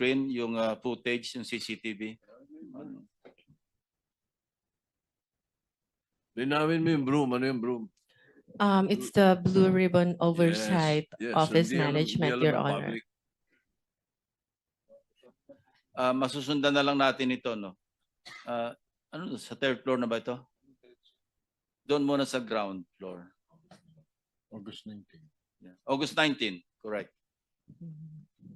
screen yung footage, yung CCTV? Linawin mo yung broom. Ano yung broom? It's the Blue Ribbon Oversight Yes, Office hindi alam- Management, hindi alam Your ng Honor. public. Masusundan na lang natin ito, no? Ano, sa third floor na ba ito? Doon muna sa ground floor. August 19. Yeah. August 19, correct.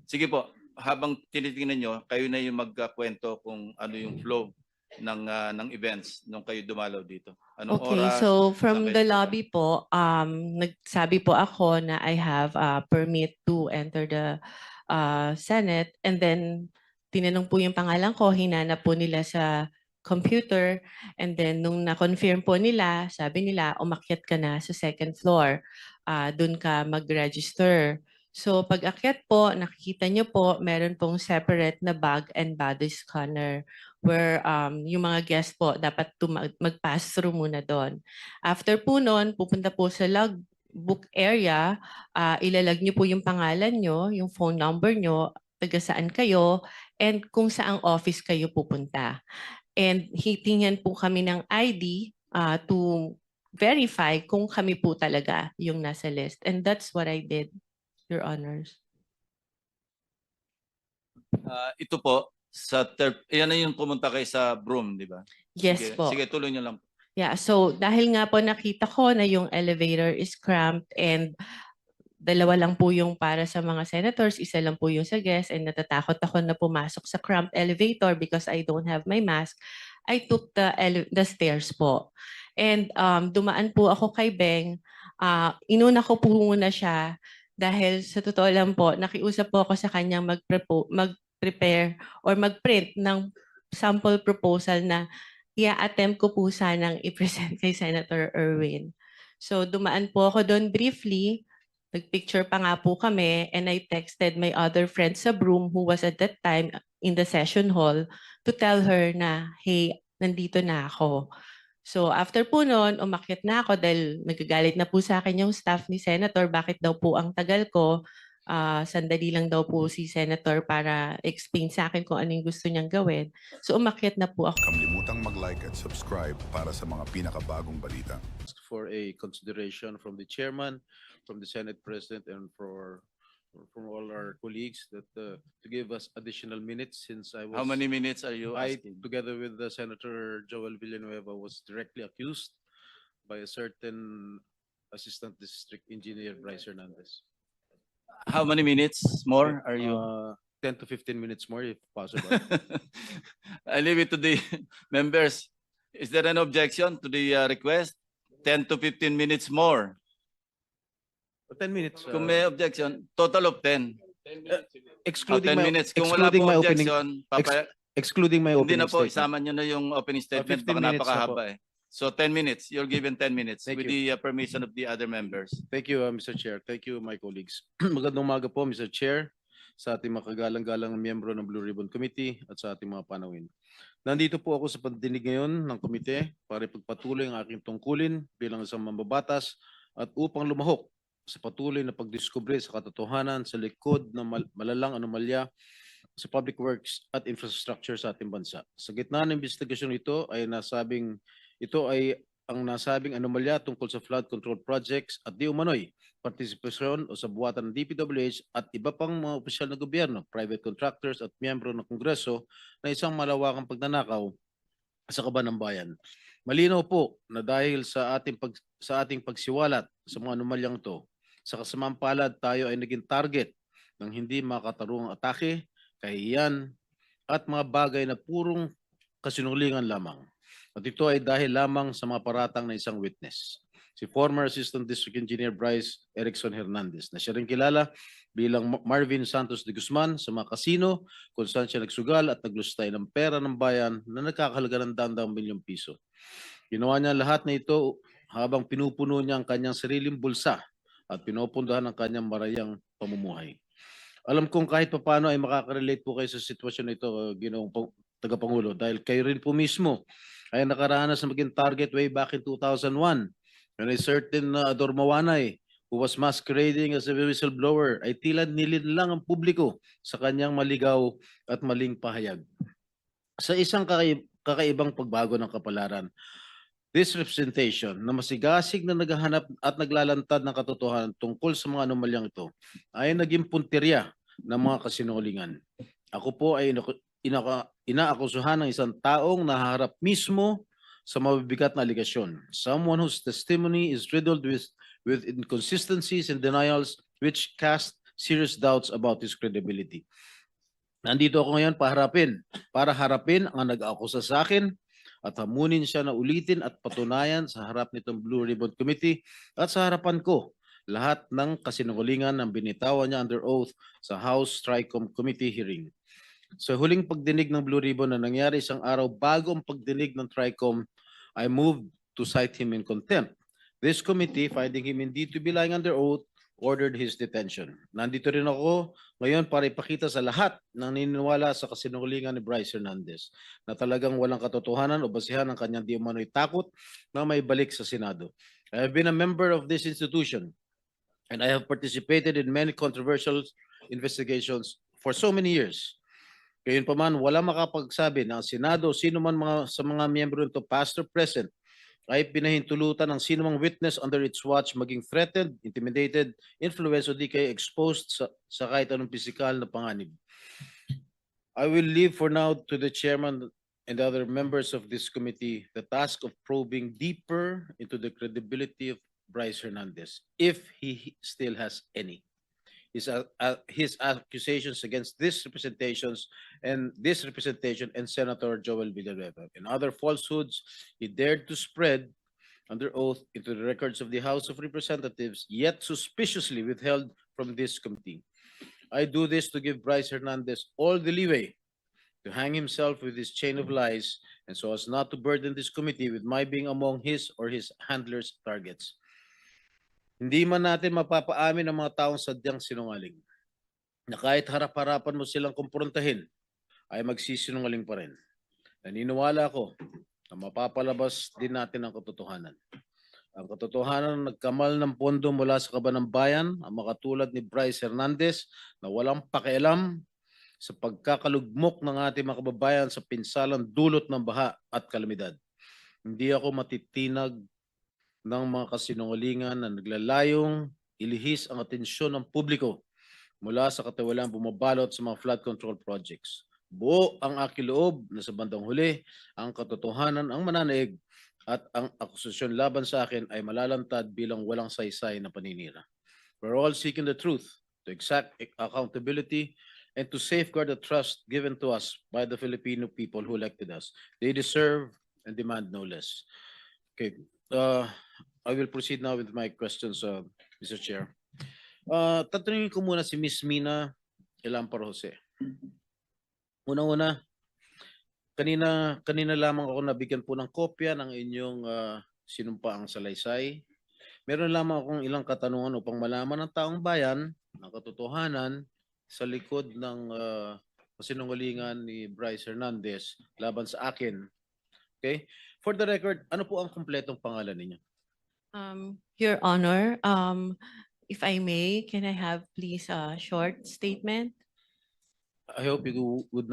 Sige po, habang tinitingnan nyo, kayo na yung magkakwento kung ano yung flow ng events nung kayo dumalaw dito. Anong Okay, oras? so saan from kayo the pupunta? lobby po, nagsabi po ako na I have a permit to enter the Senate, and then tinanong po yung pangalan ko, hinanap po nila sa computer, and then nung na-confirm po nila, sabi nila, umakyat ka na sa second floor, dun ka mag-register. So pag akyat po, nakikita nyo po, meron pong separate na bag and body scanner where yung mga guest po dapat mag-pass through muna doon. After po noon, pupunta po sa logbook area, ilalag nyo po yung pangalan nyo, yung phone number nyo, taga saan kayo, and kung saang office kayo pupunta. And hitingnan po kami ng ID to verify kung kami po talaga yung nasa list. And that's what I did, Your Honors. Ito po, yan na yung pumunta kayo sa broom, di ba? Yes Sige, po. sige, tuloy nyo lang. Yeah, so dahil nga po nakita ko na yung elevator is cramped and dalawa lang po yung para sa mga senators, isa lang po yung sa guests, and natatakot ako na pumasok sa cramped elevator because I don't have my mask, I took the stairs po. And dumaan po ako kay Beng, inuna ko po muna siya dahil sa totoo lang po, nakiusap po ako sa kanyang mag-prepare or mag-print ng sample proposal na i-attempt ko po sanang i-present kay Senator Erwin. So dumaan po ako doon briefly, nagpicture pa nga po kami, and I texted my other friend sa Broome who was at that time in the session hall to tell her na, hey, nandito na ako. So after po noon, umakyat na ako dahil nagagalit na po sa akin yung staff ni Senator, bakit daw po ang tagal ko. Sandali lang daw po si Senator para explain sa akin kung ano yung gusto niyang gawin. So umakyat na po ako. Kalimutang mag-like at subscribe para sa mga pinakabagong balita. For a consideration from the chairman, from the Senate President, and from all our colleagues that to give us additional minutes since How many minutes are you I, asking? together with the Senator Joel Villanueva, was directly accused by a certain Assistant District Engineer Bryce Hernandez. How many minutes more are you? 10 to 15 minutes more if possible. I leave it to the members. Is there an objection to the request? 10 to 15 minutes more. 10 minutes. Kung may objection, total of 10. Excluding 10 my, minutes. Kung wala excluding po my opening, objection, excluding my hindi opening na po, statement. isama nyo na yung opening statement. 15 Baka minutes na napakahaba eh. So 10 minutes. You're given 10 minutes Thank with the permission of the other members. Thank you, Mr. Chair. Thank you, my colleagues. Magandang umaga po, Mr. Chair, sa ating mga kagalang-galang miyembro ng Blue Ribbon Committee at sa ating mga panawin. Nandito po ako sa pagdinig ngayon ng komite para ipagpatuloy ang aking tungkulin bilang isang mambabatas at upang lumahok sa patuloy na pagdiskubre sa katotohanan sa likod ng malalang anomalya sa public works at infrastructure sa ating bansa. Sa gitna ng investigasyon ito ay ang nasabing anomalya tungkol sa flood control projects at di umano'y partisipasyon o sa buwatan ng DPWH at iba pang mga opisyal na gobyerno, private contractors at miyembro ng Kongreso na isang malawakang pagnanakaw sa kaban ng bayan. Malinaw po na dahil sa ating pagsiwalat sa mga anomalyang ito, sa kasamang palad tayo ay naging target ng hindi makatarungang atake, kahihiyan at mga bagay na purong kasinungalingan lamang. At ito ay dahil lamang sa mga paratang na isang witness, si former Assistant District Engineer Bryce Erickson Hernandez, na siya rin kilala bilang Marvin Santos de Guzman sa mga kasino kung saan siya nagsugal at naglustay ng pera ng bayan na nagkakahalaga ng daang milyong piso. Ginawa niya lahat na ito habang pinupuno niya ang kanyang sariling bulsa at pinupundahan ang kanyang marayang pamumuhay. Alam kong kahit paano ay makaka-relate po kayo sa sitwasyon na ito, Ginoong Tagapangulo, dahil kayo rin po mismo ay nakaranas na maging target way back in 2001 when a certain Ador Mawanay, who was masquerading as a whistleblower ay tila nilinlang ang publiko sa kanyang maligaw at maling pahayag. Sa isang kakaibang pagbago ng kapalaran, this representation na masigasig na naghahanap at naglalantad ng katotohanan tungkol sa mga anomalyang ito ay naging puntirya ng mga kasinungalingan. Ako po ay inaakusuhan ng isang taong nahaharap mismo sa mabibigat na aligasyon. Someone whose testimony is riddled with inconsistencies and denials which cast serious doubts about his credibility. Nandito ako ngayon para harapin ang nag-aakusa sa akin at hamunin siya na ulitin at patunayan sa harap nitong Blue Ribbon Committee at sa harapan ko lahat ng kasinungalingan ng binitawan niya under oath sa House Tricom Committee hearing. Sa huling pagdinig ng Blue Ribbon na nangyari isang araw bago ang pagdinig ng Tricom, I moved to cite him in contempt. This committee, finding him indeed to be lying under oath, ordered his detention. Nandito rin ako ngayon para ipakita sa lahat ng naniniwala sa kasinungalingan ni Bryce Hernandez na talagang walang katotohanan o basihan ang kanyang di umano'y takot na may balik sa Senado. I have been a member of this institution and I have participated in many controversial investigations for so many years. Gayunpaman, wala makapagsabi na ang Senado, sino man sa mga miyembro nito, past or present, ay pinahintulutan ng sino mang witness under its watch maging threatened, intimidated, influenced o di kaya exposed sa kahit anong pisikal na panganib. I will leave for now to the chairman and other members of this committee the task of probing deeper into the credibility of Bryce Hernandez, if he still has any. His accusations against this representation and Senator Joel Villanueva and other falsehoods he dared to spread under oath into the records of the House of Representatives, yet suspiciously withheld from this committee. I do this to give Bryce Hernandez all the leeway to hang himself with his chain of lies and so as not to burden this committee with my being among his or his handlers' targets. Hindi man natin mapapaamin ang mga taong sadyang sinungaling na kahit harap-harapan mo silang kumprontahin ay magsisinungaling pa rin. Naniniwala ako na mapapalabas din natin ang katotohanan. Ang katotohanan na nagkamal ng pondo mula sa kaban ng bayan ang makatulad ni Bryce Hernandez na walang pakialam sa pagkakalugmok ng ating mga kababayan sa pinsalang dulot ng baha at kalamidad. Hindi ako matitinag ng mga kasinungalingan na naglalayong ilihis ang atensyon ng publiko mula sa katiwalaan bumabalot sa mga flood control projects. Buo ang aking loob na sa bandang huli, ang katotohanan ang mananaig at ang akusasyon laban sa akin ay malalantad bilang walang saysay na paninira. We're all seeking the truth, to exact accountability, and to safeguard the trust given to us by the Filipino people who elected us. They deserve and demand no less. Okay. I will proceed now with my questions, Mr. Chair. Tatanungin ko muna si Ms. Mina Elampar Jose. Unang-una, kanina lamang ako nabigyan po ng kopya ng inyong sinumpaang salaysay. Meron lamang akong ilang katanungan upang malaman ng taong bayan ang katotohanan sa likod ng kasinungalingan ni Bryce Hernandez laban sa akin. Okay? For the record, ano po ang kumpletong pangalan ninyo? Your Honor, if I may, can I have please a short statement? I hope you will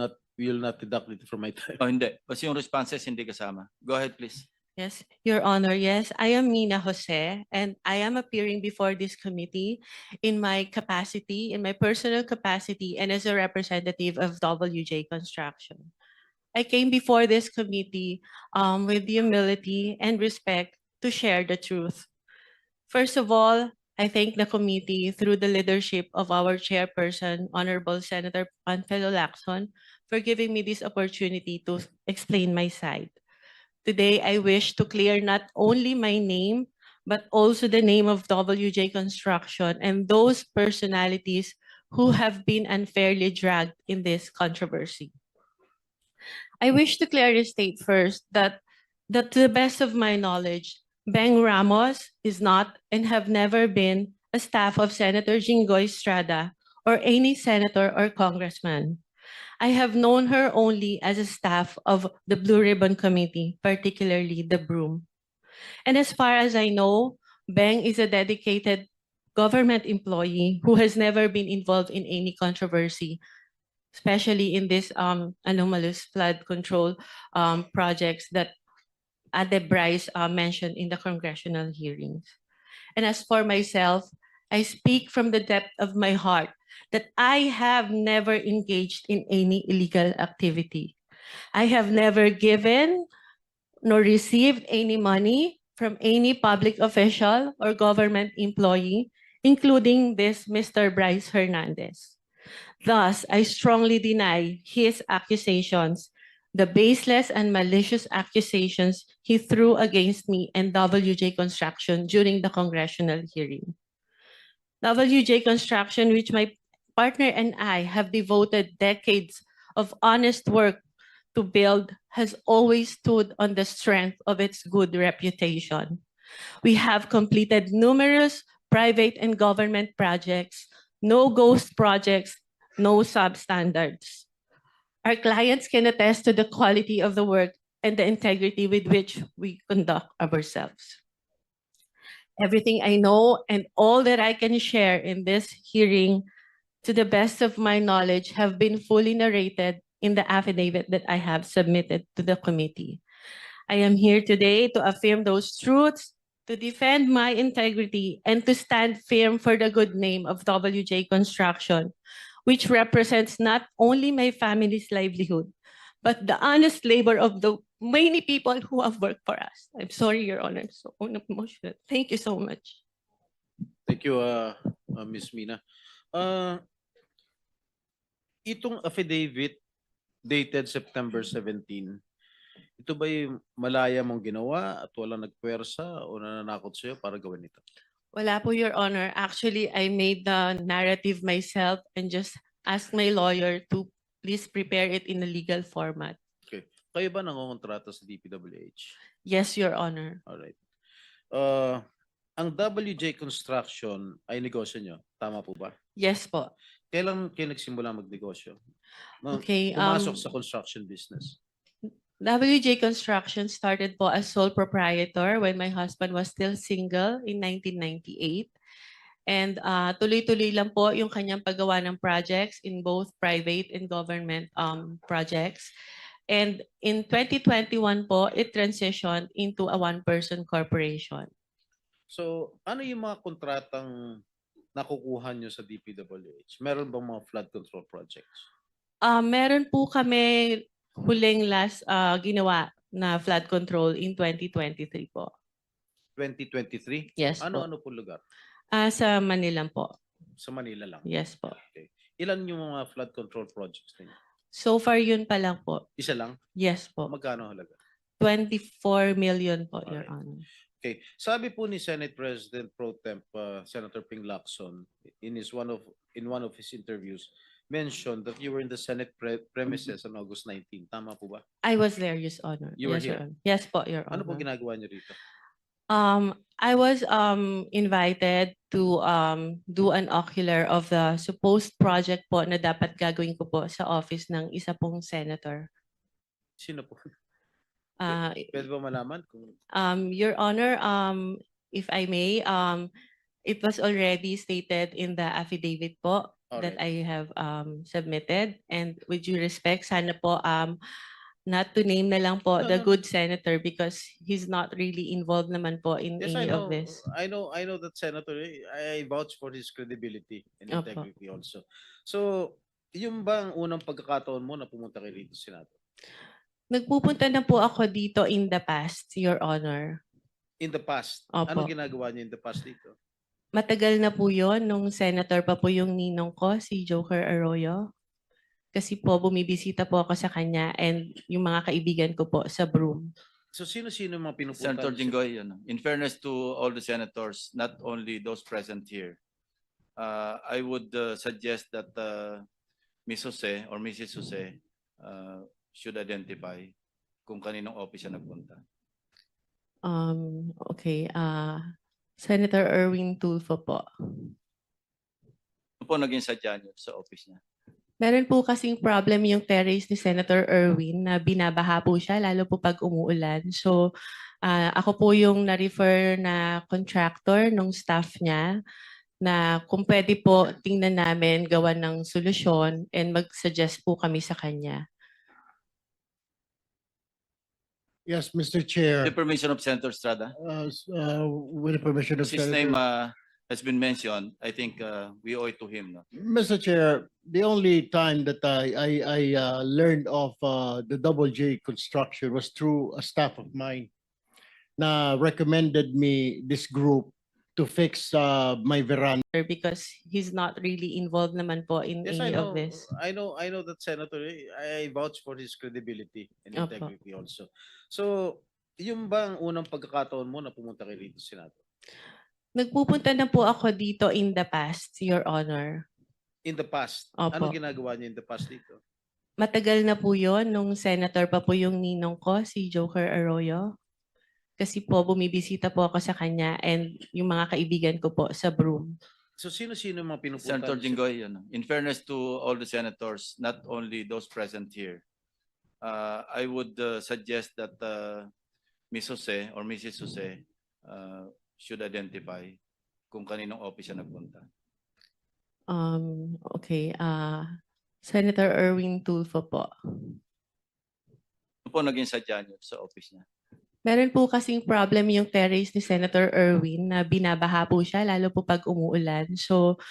not deduct it from my time. Oh, hindi. Kasi yung responses hindi kasama. Go ahead, please. Yes, Your Honor, yes, I am Mina Jose, and I am appearing before this committee in my capacity, in my personal capacity, and as a representative of WJ Construction. I came before this committee with humility and respect to share the truth. First of all, I thank the committee through the leadership of our chairperson, Honorable Senator Panfilo Lacson, for giving me this opportunity to explain my side. Today, I wish to clear not only my name, but also the name of WJ Construction and those personalities who have been unfairly dragged in this controversy. I wish to clearly state first that to the best of my knowledge, Beng Ramos is not and have never been a staff of Senator Jinggoy Estrada or any senator or congressman. I have known her only as a staff of the Blue Ribbon Committee, particularly the Broom. And as far as I know, Beng is a dedicated government employee who has never been involved in any controversy, especially in this anomalous flood control projects that Ade Bryce mentioned in the congressional hearings. And as for myself, I speak from the depth of my heart that I have never engaged in any illegal activity. I have never given nor received any money from any public official or government employee, including this Mr. Bryce Hernandez. Thus, I strongly deny his accusations, the baseless and malicious accusations he threw against me and WJ Construction during the congressional hearing. WJ Construction, which my partner and I have devoted decades of honest work to build, has always stood on the strength of its good reputation. We have completed numerous private and government projects, no ghost projects, no substandards. Our clients can attest to the quality of the work and the integrity with which we conduct ourselves. Everything I know and all that I can share in this hearing, to the best of my knowledge, have been fully narrated in the affidavit that I have submitted to the committee. I am here today to affirm those truths, to defend my integrity, and to stand firm for the good name of WJ Construction, which represents not only my family's livelihood, but the honest labor of the many people who have worked for us. I'm sorry, Your Honor, so emotional. Thank you so much. Thank you, Ms. Mina. Itong affidavit dated September 17, ito ba yung malaya mong ginawa at walang nagpwersa o nananakot sa'yo para gawin ito? Wala po, Your Honor. Actually, I made the narrative myself and just asked my lawyer to please prepare it in a legal format. Kayo ba nangongontrata sa DPWH? Yes, Your Honor. Alright. Ang WJ Construction ay negosyo nyo. Tama po ba? Yes po. Kailan kayo nagsimula magnegosyo? Okay, Pumasok sa construction business. WJ Construction started po as sole proprietor when my husband was still single in 1998. And tuloy-tuloy lang po yung kanyang paggawa ng projects in both private and government projects. And in 2021 po, it transitioned into a one-person corporation. So, ano yung mga kontratang nakukuha nyo sa DPWH? Meron bang mga flood control projects? Meron po kami huling last ginawa na flood control in 2023 po. 2023? Yes po. Ano-ano po lugar? Sa Manila po. Sa Manila lang? Yes po. Ilan yung mga flood control projects ninyo? So far yun pa lang po. Isa lang? Yes po. Magkano halaga? 24 million po, Your Alright. Honor. Okay. Sabi po ni Senate President Pro Temp Senator Ping Lacson in one of his interviews mentioned that you were in the Senate premises on August 19. Tama po ba? I was there, Your Honor. You were Yes, Your here? Honor. Yes po, Your Ano po Honor. ginagawa niyo rito? I was invited to do an ocular of the supposed project po na dapat gagawin ko po sa office ng isa pong senator. Sino po? Uh, Pwede ba malaman kung Your Honor, if I may, it was already stated in the affidavit po that I have submitted. And with due respect, sana po not to name na lang po No, the no. good senator because he's not really involved naman po in Yes, I any know. of this. I know that Senator. I vouch for his credibility and Opo. integrity also. So, yung bang unang pagkakataon mo na pumunta kay rito Senado? Nagpupunta na po ako dito in the past, Your Honor. In the past, Opo. ano ginagawa niyo in the past dito? Matagal na po yun, nung senator pa po yung ninong ko, si Joker Arroyo. Kasi po, bumibisita po ako sa kanya and yung mga kaibigan ko po sa Broome. So, sino-sino yung mga pinupunta? Senator Jinggoy, in fairness to all the senators, not only those present here, I would suggest that Ms. Jose or Mrs. Jose should identify kung kaninong office siya nagpunta. Okay, Senator Erwin Tulfo po. Ano po naging sadya niyo sa office niya? Meron po kasing problem yung terrace ni Senator Erwin na binabaha po siya, lalo po pag umuulan. So, ako po yung na-refer na contractor nung staff niya na kung pwede po tingnan namin gawa ng solusyon and mag-suggest po kami sa kanya. Yes, Mr. Chair. The permission of Senator Estrada. With the permission of His name Senator. has been mentioned. I think we owe it to him. No? Mr. Chair, the only time that I learned of the Double J construction was through a staff of mine na recommended me this group to fix my veranda. Because he's not really involved naman po in Yes, I any of know. this. I know that Senator, I vouch for his credibility and Opo. integrity also. So, yung ba ang unang pagkakataon mo na pumunta kay rito, Senator? Nagpupunta na po ako dito in the past, Your Honor. In the past, Opo. anong ginagawa niyo in the past dito? Matagal na po yun, nung senator pa po yung ninong ko, si Joker Arroyo. Kasi po, bumibisita po ako sa kanya and yung mga kaibigan ko po sa Broome. So, sino-sino yung mga pinupunta? Senator niyo? Jinggoy, in fairness to all the senators, not only those present here, I would suggest that Ms. Jose or Mrs. Jose should identify kung kaninong office siya nagpunta. Okay, Senator Erwin Tulfo po. Ano po naging sadya niyo sa office niya? Meron po kasing problem yung terrace ni Senator Erwin na binabaha po siya, lalo po pag umuulan. So,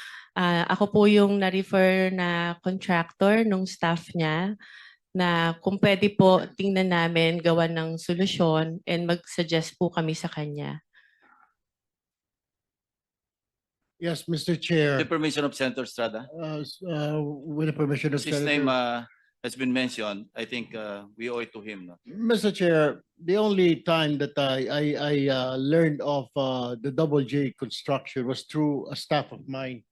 ako po yung na-refer na contractor nung staff niya na kung pwede po tingnan namin gawa ng solusyon and mag-suggest po kami sa kanya. Yes, Mr. Chair. The permission of Senator Estrada. With the permission of His name Senator. has been mentioned. I think we owe it to him. No? Mr. Chair, the only time that I learned of the Double J construction was through a staff of mine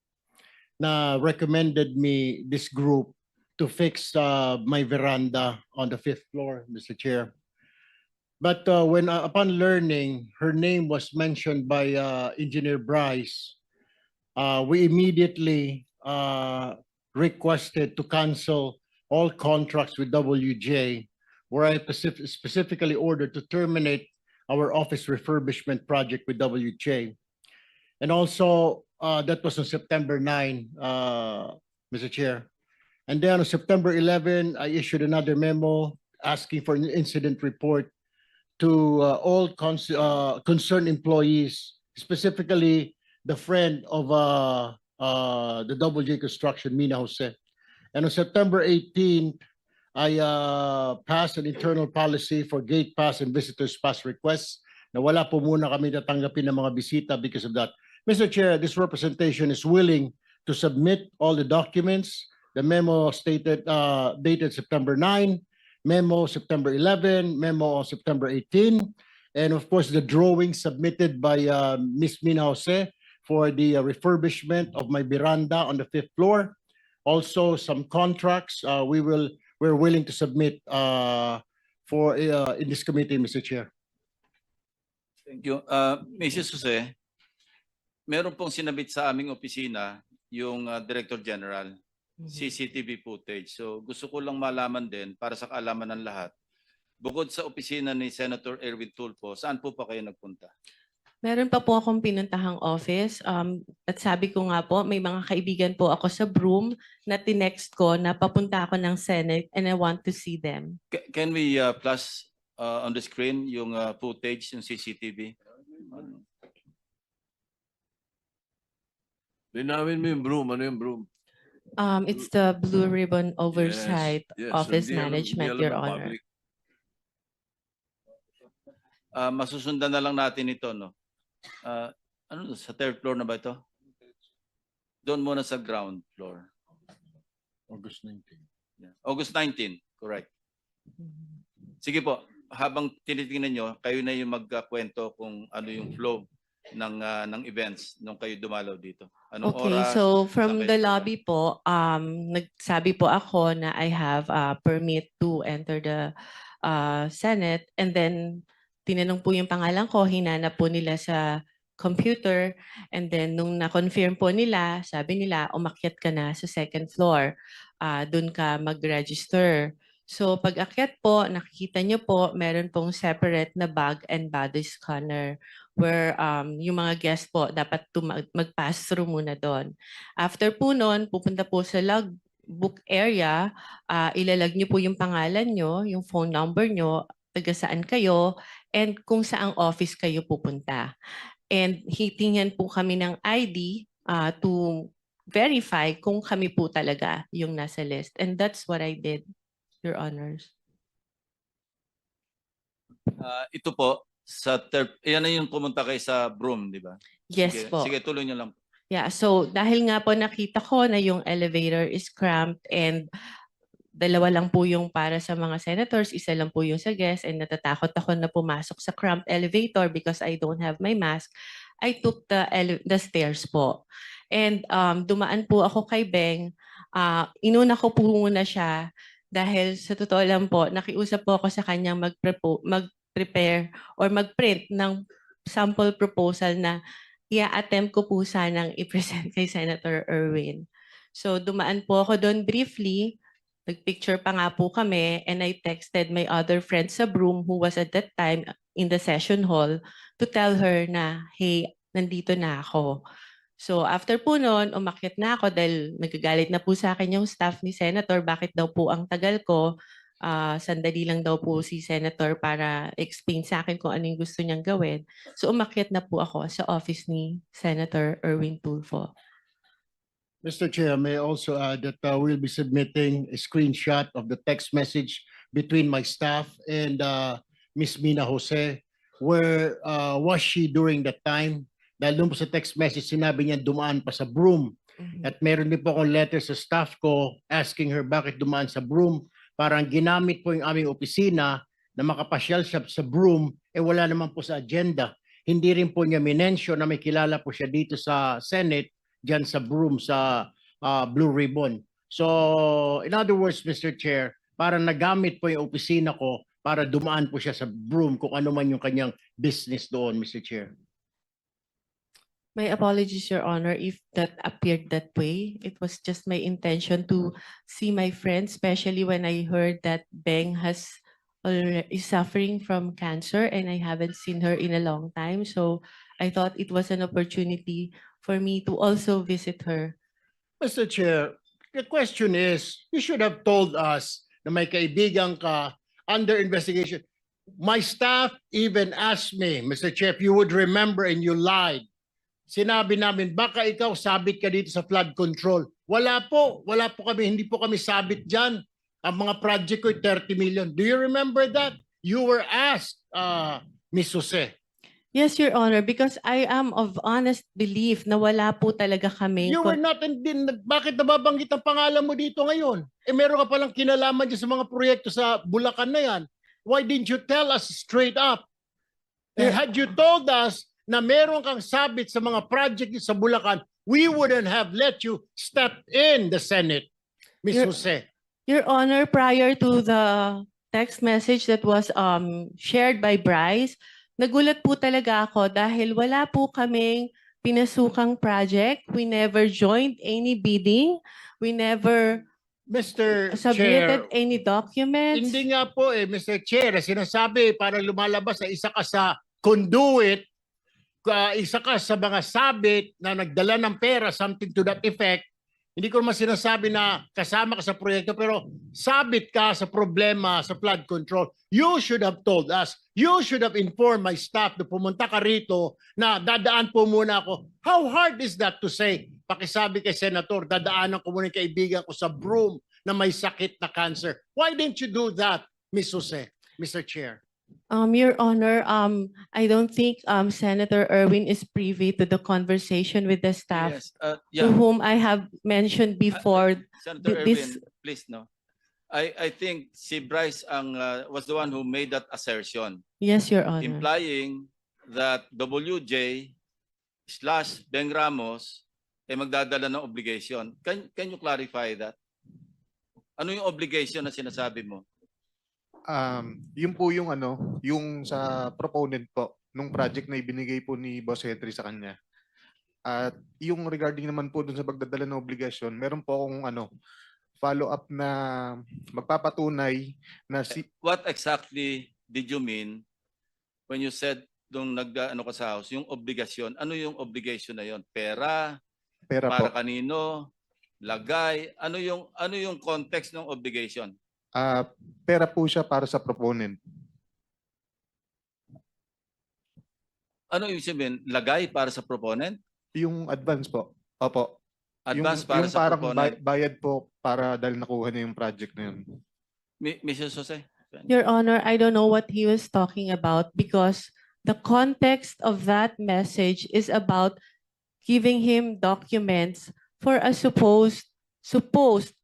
na recommended me this group to fix my veranda on the 5th floor, Mr. Chair. But when upon learning her name was mentioned by Engineer Bryce, we immediately requested to cancel all contracts with WJ, where I specifically ordered to terminate our office refurbishment project with WJ. And also, that was on September 9, Mr. Chair. And then on September 11, I issued another memo asking for an incident report to all concerned employees, specifically the friend of the Double J Construction, Mina Jose. And on September 18th, I passed an internal policy for gate pass and visitors pass requests na wala po muna kami tatanggapin ng mga bisita because of that. Mr. Chair, this representation is willing to submit all the documents. The memo stated dated September 9, memo September 11, memo on September 18, and of course the drawing submitted by Ms. Mina Jose for the refurbishment of my veranda on the 5th floor. Also, some contracts we're willing to submit for in this committee, Mr. Chair. Thank you. Mrs. Jose, meron pong sinabit sa aming opisina yung Director General, CCTV footage. So gusto ko lang malaman din para sa kaalaman ng lahat. Bukod sa opisina ni Senator Erwin Tulfo, saan po pa kayo nagpunta? Meron pa po akong pinuntahang office. At sabi ko nga po, may mga kaibigan po ako sa Broome na tinext ko na papunta ako ng Senate and I want to see them. Can we plus on the screen yung footage, yung CCTV? Linawin mo yung broom. Ano yung broom? It's the Blue Ribbon Oversight Yes, Office hindi alam- Management, hindi alam Your ng Honor. public. Masusundan na lang natin ito, no? Ano, sa third floor na ba ito? Doon muna sa ground floor. August 19. Yeah. August 19, correct. Sige po, habang tinitingnan nyo, kayo na yung magkwento kung ano yung flow ng events nung kayo dumalaw dito. Anong Okay, oras? so from saan the kayo lobby po, nagsabi po ako na I have a permit to enter the Senate, and then tinanong po yung pangalan ko, hinanap po nila sa computer, and then nung na-confirm po nila, sabi nila, umakyat ka na sa second floor, doon ka mag-register. So pag akyat po, nakikita niyo po, meron pong separate na bag and body scanner where yung mga guest po dapat mag-pass through muna doon. After po noon, pupunta po sa logbook area, ilalag niyo po yung pangalan niyo, yung phone number niyo, taga saan kayo, and kung saang office kayo pupunta. And hitingnan po kami ng ID to verify kung kami po talaga yung nasa list. And that's what I did, Your Honors. Ito po, yan na yung pumunta kayo sa Broome, di ba? Yes Sige, po. sige, tuloy niyo lang. Yeah, so dahil nga po nakita ko na yung elevator is cramped and dalawa lang po yung para sa mga senators, isa lang po yung sa guests, and natatakot ako na pumasok sa cramped elevator because I don't have my mask, I took the stairs po. And dumaan po ako kay Beng, inuna ko po muna siya dahil sa totoo lang po, nakiusap po ako sa kanyang mag-prepare or mag-print ng sample proposal na i-attempt ko po sanang i-present kay Senator Erwin. So dumaan po ako doon briefly, nagpicture pa nga po kami, and I texted my other friend sa Broome who was at that time in the session hall to tell her na, hey, nandito na ako. So after po noon, umakyat na ako dahil nagagalit na po sa akin yung staff ni Senator, bakit daw po ang tagal ko. Sandali lang daw po si Senator para explain sa akin kung ano yung gusto niyang gawin. So umakyat na po ako sa office ni Senator Erwin Tulfo. Mr. Chair, may I also add that we'll be submitting a screenshot of the text message between my staff and Miss Mina Jose. Where was she during that time? Dahil doon po sa text message, sinabi niya dumaan pa sa Broome. At meron din po akong letter sa staff ko asking her bakit dumaan sa Broome. Parang ginamit po yung aming opisina na makapasyal siya sa Broome, wala naman po sa agenda. Hindi rin po niya minensyon na may kilala po siya dito sa Senate, dyan sa Broome, sa Blue Ribbon. So, in other words, Mr. Chair, parang nagamit po yung opisina ko para dumaan po siya sa Broome kung ano man yung kanyang business doon, Mr. Chair. My apologies, Your Honor, if that appeared that way. It was just my intention to see my friend, especially when I heard that Beng is suffering from cancer and I haven't seen her in a long time. So I thought it was an opportunity for me to also visit her. Mr. Chair, the question is, you should have told us na may kaibigan ka under investigation. My staff even asked me, Mr. Chair, if you would remember and you lied. Sinabi namin, baka ikaw sabit ka dito sa flood control. Wala po kami, hindi po kami sabit dyan. Ang mga project ko 30 million. Do you remember that? You were asked, Ms. Jose. Yes, Your Honor, because I am of honest belief na wala po talaga kami. You were not, bakit nababanggit ang pangalan mo dito ngayon? Meron ka palang kinalaman dyan sa mga proyekto sa Bulacan na yan. Why didn't you tell us straight up? Had you told us na meron kang sabit sa mga project sa Bulacan, we wouldn't have let you step in the Senate, Ms. Jose. Your Honor, prior to the text message that was shared by Bryce, nagulat po talaga ako dahil wala po kaming pinasukang project. We never joined any bidding. We never Mr. submitted Chair, any documents. hindi nga po Mr. Chair, sinasabi para lumalabas na isa ka sa conduit, isa ka sa mga sabit na nagdala ng pera, something to that effect. Hindi ko naman sinasabi na kasama ka sa proyekto, pero sabit ka sa problema sa flood control. You should have told us. You should have informed my staff na pumunta ka rito na dadaan po muna ako. How hard is that to say? Pakisabi kay Senator, dadaanan ko muna yung kaibigan ko sa Broome na may sakit na cancer. Why didn't you do that, Ms. Jose, Mr. Chair? Your Honor, I don't think Senator Erwin is privy to the conversation with the staff Yes, to yeah. whom I have mentioned before. Senator this- Erwin, please no. I think si Bryce was the one who made that assertion, Yes, Your Honor. implying that WJ / Beng Ramos ay magdadala ng obligation. Can you clarify that? Ano yung obligation na sinasabi mo? Yun po yung yung sa proponent po nung project na ibinigay po ni Boss Henry sa kanya. At yung regarding naman po dun sa pagdadala ng obligasyon, meron po akong follow-up na magpapatunay na si What exactly did you mean when you said nung ano ka sa house, yung obligasyon? Ano yung obligation na yon? Pera, pera para po. kanino, lagay, ano yung context ng obligation? Pera po siya para sa proponent. Ano yung sabihin? Lagay para sa proponent? Yung advance po. Opo. Advance yung, para yung sa parang proponent? bayad po para dahil nakuha niya yung project na yun. Mrs. Jose? Your Honor, I don't know what he was talking about because the context of that message is about giving him documents for a supposed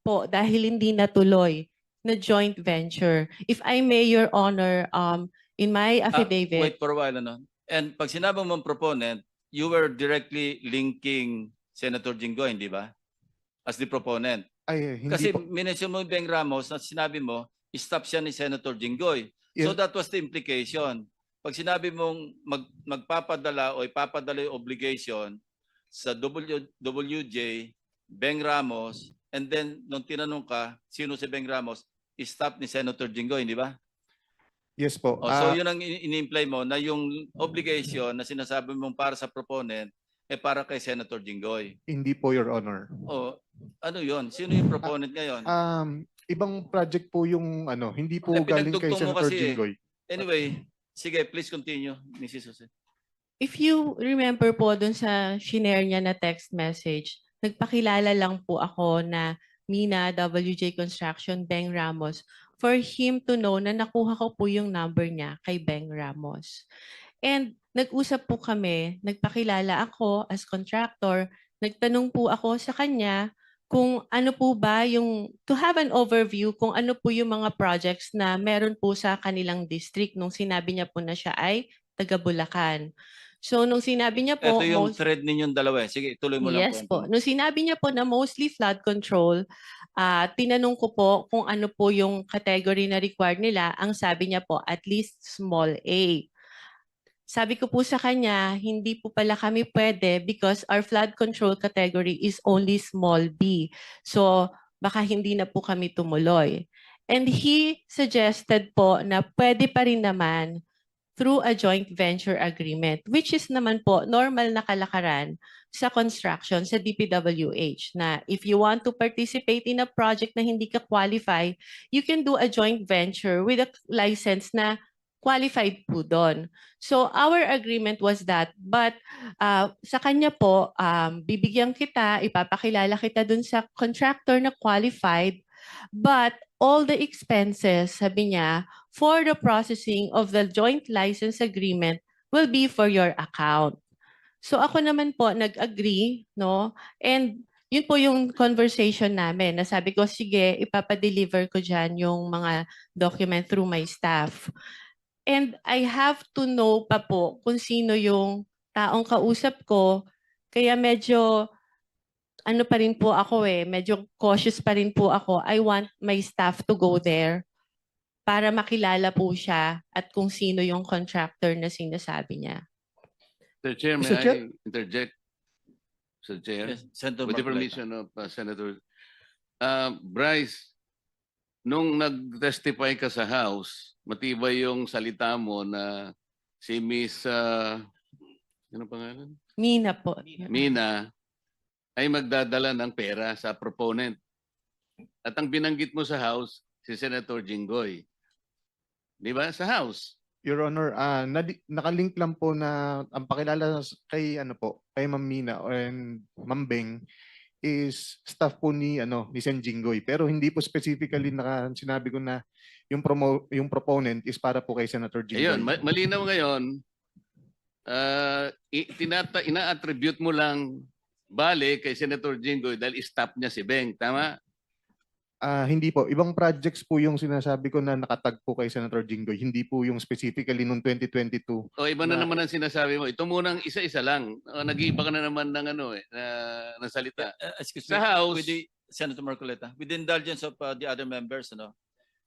po dahil hindi natuloy na joint venture. If I may, Your Honor, in my affidavit, Wait for a while, ano? And pag sinabi mong proponent, you were directly linking Senator Jinggoy, hindi ba? As the proponent. Ay, hindi Kasi po. minention mo yung Beng Ramos na sinabi mo, stop siya ni Senator Jinggoy. So Yes. that was the implication. Pag sinabi mong magpapadala o ipapadala yung obligation sa WJ, Beng Ramos, and then nung tinanong ka, sino si Beng Ramos, stop ni Senator Jinggoy, hindi ba? Yes po. So yun ang ini-imply mo na yung obligation na sinasabi mong para sa proponent para kay Senator Jinggoy. Hindi po, Your Honor. Ano yun? Sino yung proponent ngayon? Ibang project po yung hindi po Eh, galing kay pinagtugtog mo Senator kasi eh. Jinggoy. Anyway, sige, please continue, Mrs. Jose. if you remember po dun sa shinare niya na text message, nagpakilala lang po ako na Mina, WJ Construction, Beng Ramos, for him to know na nakuha ko po yung number niya kay Beng Ramos. And nag-usap po kami, nagpakilala ako as contractor, nagtanong po ako sa kanya kung ano po ba yung, to have an overview kung ano po yung mga projects na meron po sa kanilang district nung sinabi niya po na siya ay taga Bulacan. So nung sinabi niya po, Ito yung thread ninyong dalawa. Sige, tuloy mo lang yes kwento po. mo. Nung sinabi niya po na mostly flood control, tinanong ko po kung ano po yung category na required nila. Ang sabi niya po, at least small A. Sabi ko po sa kanya, hindi po pala kami pwede because our flood control category is only small B. So baka hindi na po kami tumuloy. And he suggested po na pwede pa rin naman through a joint venture agreement, which is naman po normal na kalakaran sa construction sa DPWH na if you want to participate in a project na hindi ka qualify, you can do a joint venture with a license na qualified po doon. So our agreement was that, but sa kanya po, bibigyan kita, ipapakilala kita dun sa contractor na qualified, but all the expenses, sabi niya, for the processing of the joint license agreement will be for your account. So ako naman po nag-agree, no? And yun po yung conversation namin. Nasabi ko, sige, ipapadeliver ko dyan yung mga document through my staff. And I have to know pa po kung sino yung taong kausap ko. Kaya medyo ano pa rin po ako medyo cautious pa rin po ako. I want my staff to go there para makilala po siya at kung sino yung contractor na sinasabi niya. Mr. Chair, may Mr. Chair? I interject? Mr. Chair, Yes, Senator with the Marcoleta. permission of Senator Bryce, nung nag-testify ka sa House, matibay yung salita mo na si Miss, ano pangalan? Mina po. Mina, ay magdadala ng pera sa proponent. At ang binanggit mo sa House, si Senator Jinggoy. Di ba? Sa House. Your Honor, nakalink lang po na ang pakilala kay kay Ma'am Mina and Ma'am Beng is staff po ni Sen Jinggoy, pero hindi po specifically sinabi ko na yung proponent is para po kay Senator Jinggoy. Ayun, malinaw ngayon, ina-attribute mo lang bale kay Senator Jinggoy dahil stop niya si Beng. Tama? Hindi po. Ibang projects po yung sinasabi ko na nakatag po kay Senator Jinggoy. Hindi po yung specifically noong 2022. O iba na Na- naman ang sinasabi mo. Ito munang isa-isa lang. Nag-iiba ka na naman ng ng salita. Excuse Sa me, House- with the Senator Marcoleta, with the indulgence of the other members,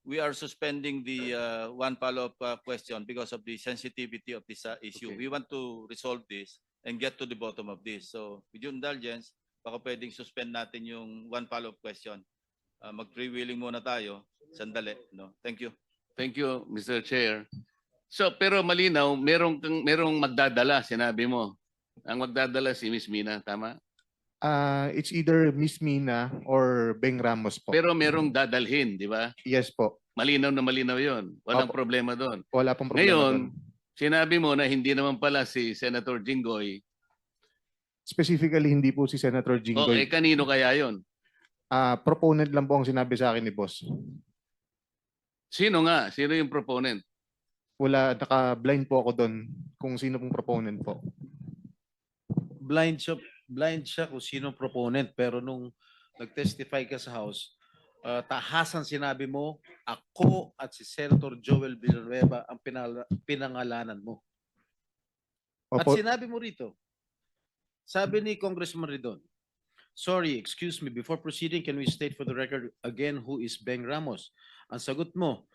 we are suspending the one follow-up question because of the sensitivity of this issue. Okay. We want to resolve this and get to the bottom of this. So, with your indulgence, baka pwedeng suspend natin yung one follow-up question. mag-freewheeling muna tayo. Sandali, no? Thank you. Thank you, Mr. Chair. So, pero malinaw, merong magdadala, sinabi mo. Ang magdadala si Miss Mina, tama? It's either Miss Mina or Beng Ramos po. Pero merong dadalhin, di ba? Yes po. Malinaw na malinaw yon. Walang Opo. problema doon. Wala pong problema Ngayon, doon. sinabi mo na hindi naman pala si Senator Jinggoy. Specifically, hindi po si Senator Okay, Jinggoy. kanino kaya yon? Proponent lang po ang sinabi sa akin ni boss. Sino nga? Sino yung proponent? Wala, naka-blind po ako doon kung sino pong proponent po. Blind siya kung sino proponent, pero nung nag-testify ka sa House, tahasan sinabi mo, ako at si Senator Joel Villanueva ang pinangalanan mo. At Opo, sinabi mo rito, sabi ni Congressman Ridon, sorry, excuse me, before proceeding, can we state for the record again who is Beng Ramos? Ang sagot mo,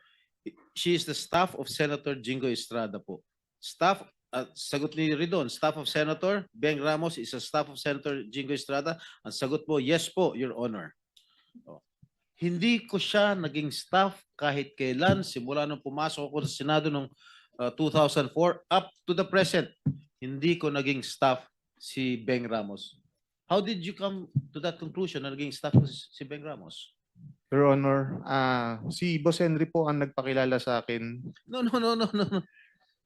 she is the staff of Senator Jingo Estrada po. Sagot ni Ridon, staff of Senator Beng Ramos is a staff of Senator Jingo Estrada. Ang sagot mo, yes po, Your Honor. Oh. Hindi ko siya naging staff kahit kailan, simula nung pumasok ako sa Senado noong 2004 up to the present. Hindi ko naging staff si Beng Ramos. How did you come to that conclusion na naging staff ko si Beng Ramos? Your Honor, si Boss Henry po ang nagpakilala sa akin. No.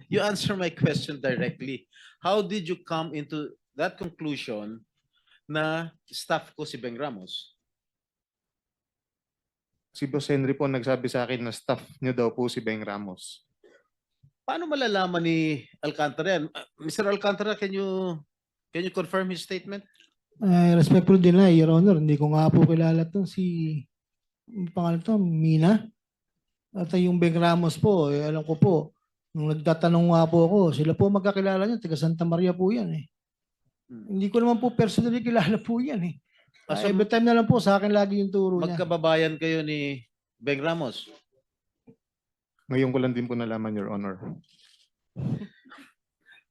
You answer my question directly. How did you come into that conclusion na staff ko si Beng Ramos? Si Boss Henry po ang nagsabi sa akin na staff niyo daw po si Beng Ramos. Paano malalaman ni Alcantara yan? Mr. Alcantara, can you confirm his statement? Respectful deny, Your Honor. Hindi ko nga po kilala to si pangalan to, Mina. At yung Beng Ramos po, alam ko po, nung nagtatanong nga po ako, sila po magkakilala niya, taga Santa Maria po yan eh. Hindi ko naman po personally kilala po yan eh. So, Every time na lang po, sa akin lagi yung turo niya. magkababayan kayo ni Beng Ramos? Ngayon ko lang din po nalaman, Your Honor.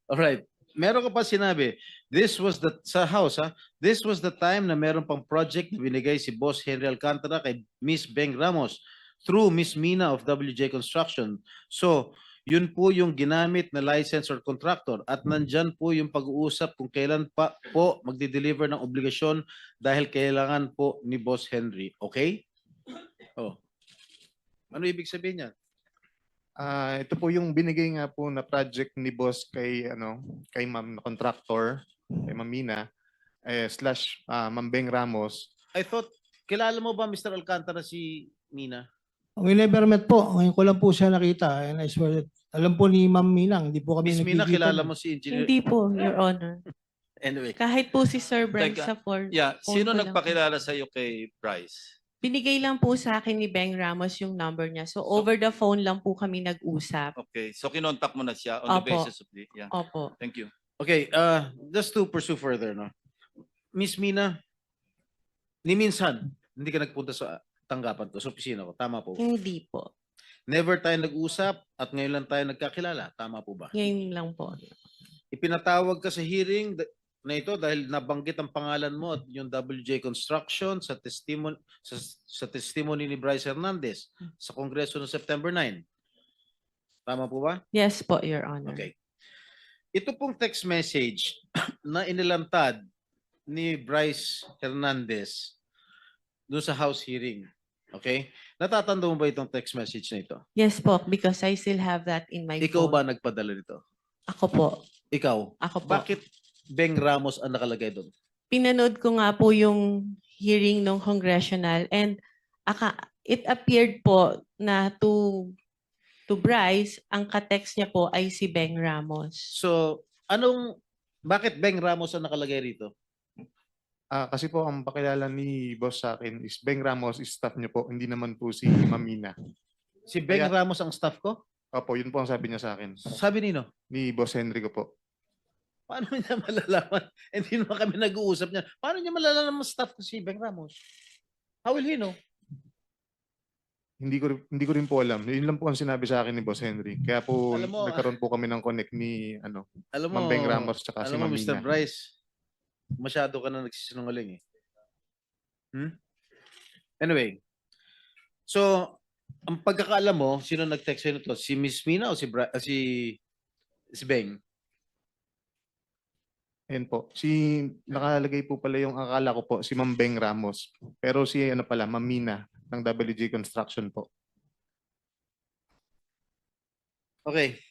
Alright. Meron ka pa sinabi, this was the, sa House ha, this was the time na meron pang project na binigay si Boss Henry Alcantara kay Miss Beng Ramos through Miss Mina of WJ Construction. So, yun po yung ginamit na license or contractor at nandyan po yung pag-uusap kung kailan pa po magdi-deliver ng obligasyon dahil kailangan po ni Boss Henry. Okay? Oh. Ano ibig sabihin niya? Ito po yung binigay nga po na project ni boss kay kay Ma'am na contractor, kay Ma'am Mina slash Ma'am Beng Ramos. I thought, kilala mo ba Mr. Alcantara si Mina? We never met po. Ngayon ko lang po siya nakita. And I swear that, alam po ni Ma'am Minang, hindi po kami Miss Mina, nagkikita. kilala mo si Engineer? Hindi po, Your Honor. Anyway. Kahit po si Sir Bryce Teka, sa phone. Yeah, phone sino ko lang po. nagpakilala sa iyo kay Bryce? Binigay lang po sa akin ni Beng Ramos yung number niya. So over the phone lang po kami nag-usap. Okay, so kinontak mo na siya on the Opo. basis of the, yeah. Opo. Thank you. Okay, just to pursue further, no? Miss Mina, ni minsan, hindi ka nagpunta sa tanggapan ko, sa opisina ko. Tama po. Hindi po. Never tayo nag-usap at ngayon lang tayo nagkakilala. Tama po ba? Ngayon lang po. Ipinatawag ka sa hearing na ito dahil nabanggit ang pangalan mo at yung WJ Construction sa testimony ni Bryce Hernandez sa Kongreso noong September 9. Tama po ba? Yes po, Your Honor. Okay. Ito pong text message na inilantad ni Bryce Hernandez doon sa House hearing. Okay? Natatanda mo ba itong text message na ito? Yes po, because I still have that in my Ikaw phone. ba nagpadala nito? Ako po. Ikaw? Ako po. Bakit Beng Ramos ang nakalagay doon? Pinanood ko nga po yung hearing ng congressional and it appeared po na to Bryce, ang ka-text niya po ay si Beng Ramos. So, bakit Beng Ramos ang nakalagay rito? Kasi po ang pakilala ni boss sa akin is Beng Ramos is staff niyo po, hindi naman po si Ma'am Mina. Si Beng Kaya- Ramos ang staff ko? Opo, yun po ang sabi niya sa akin. Sabi nino? Ni Boss Henry ko po. Paano niya malalaman? Hindi naman kami nag-uusap niya. Paano niya malalaman staff ko si Beng Ramos? How will he know? Hindi ko rin po alam. Yun lang po ang sinabi sa akin ni Boss Henry. Kaya po Alam mo, nagkaroon po kami ng connect ni Alam mo, Ma'am Beng Ramos tsaka si alam mo, Ma'am Mr. Mina. Bryce, masyado ka na nagsisinungaling eh. Anyway, So, ang pagkakaalam mo, sino nag-text sa'yo nito? Si Miss Mina o si Beng? Ayan po. Nakalagay po pala yung akala ko po, si Ma'am Beng Ramos. Pero si ano pala, Ma'am Mina ng WJ Construction po. Okay.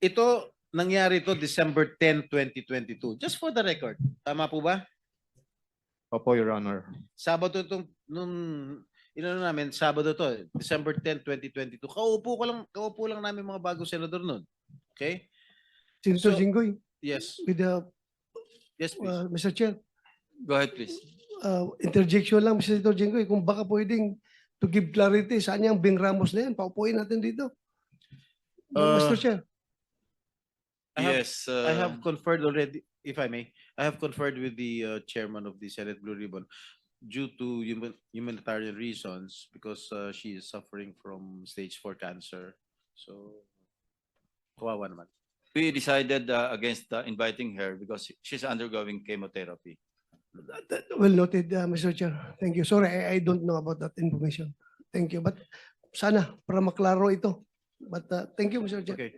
Ito, nangyari to December 10, 2022. Just for the record. Tama po ba? Opo, Your Honor. Sabado itong, namin, Sabado to, December 10, 2022. Kaupo lang namin mga bagong senador nun. Okay? Senator So- Jinggoy, Yes. with the, Yes, please. Mr. Chair, Go ahead, please. interjection lang, Mr. Senator Jinggoy, kung baka pwedeng to give clarity, saan yung Beng Ramos na yan? Paupuin natin dito. Mr. Chair. Yes. I have conferred already, if I may, I have conferred with the chairman of the Senate Blue Ribbon due to humanitarian reasons because she is suffering from stage 4 cancer. So, kawawa naman. We decided against inviting her because she's undergoing chemotherapy. Well noted, Mr. Chair. Thank you. Sorry, I don't know about that information. Thank you. But sana, para maklaro ito. But thank you, Mr. Chair. Okay.